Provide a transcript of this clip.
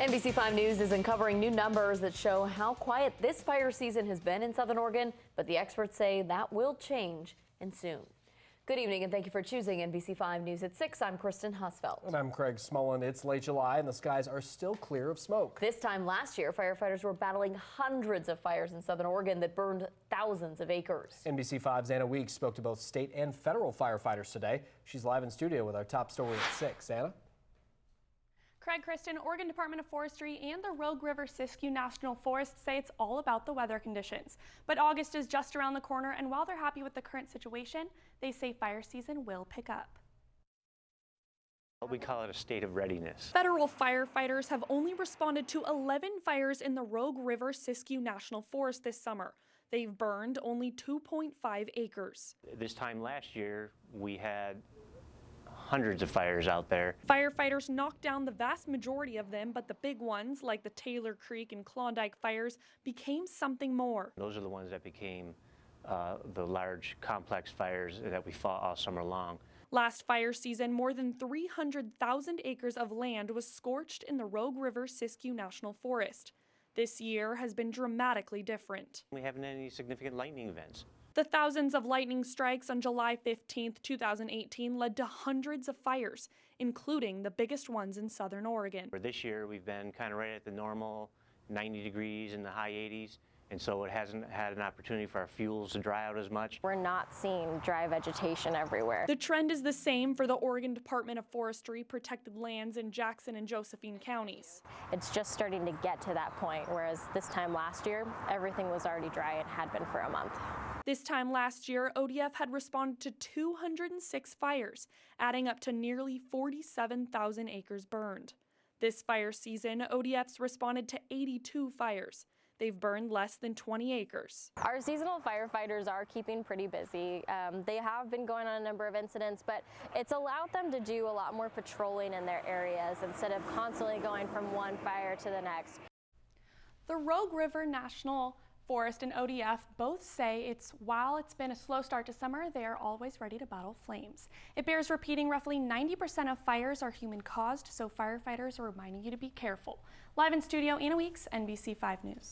NBC5 News is uncovering new numbers that show how quiet this fire season has been in Southern Oregon, but the experts say that will change, and soon. Good evening, and thank you for choosing NBC5 News at 6. I'm Kristen Husfeld. And I'm Craig Smullen. It's late July, and the skies are still clear of smoke. This time last year, firefighters were battling hundreds of fires in Southern Oregon that burned thousands of acres. NBC5's Anna Weeks spoke to both state and federal firefighters today. She's live in studio with our top story at 6. Anna? Craig, Kristen, Oregon Department of Forestry and the Rogue River Siskiyou National Forest say it's all about the weather conditions. But August is just around the corner, and while they're happy with the current situation, they say fire season will pick up. We call it a state of readiness. Federal firefighters have only responded to 11 fires in the Rogue River Siskiyou National Forest this summer. They've burned only 2.5 acres. This time last year, we had hundreds of fires out there. Firefighters knocked down the vast majority of them, but the big ones, like the Taylor Creek and Klondike fires, became something more. Those are the ones that became the large complex fires that we fought all summer long. Last fire season, more than 300,000 acres of land was scorched in the Rogue River Siskiyou National Forest. This year has been dramatically different. We haven't had any significant lightning events. The thousands of lightning strikes on July 15, 2018 led to hundreds of fires, including the biggest ones in Southern Oregon. For this year, we've been kind of right at the normal 90 degrees in the high 80s, and so it hasn't had an opportunity for our fuels to dry out as much. We're not seeing dry vegetation everywhere. The trend is the same for the Oregon Department of Forestry protected lands in Jackson and Josephine counties. It's just starting to get to that point, whereas this time last year, everything was already dry and had been for a month. This time last year, ODF had responded to 206 fires, adding up to nearly 47,000 acres burned. This fire season, ODF's responded to 82 fires. They've burned less than 20 acres. Our seasonal firefighters are keeping pretty busy. They have been going on a number of incidents, but it's allowed them to do a lot more patrolling in their areas instead of constantly going from one fire to the next. The Rogue River National Forest and ODF both say while it's been a slow start to summer, they are always ready to battle flames. It bears repeating roughly 90% of fires are human caused, so firefighters are reminding you to be careful. Live in studio, Anna Weeks, NBC5 News.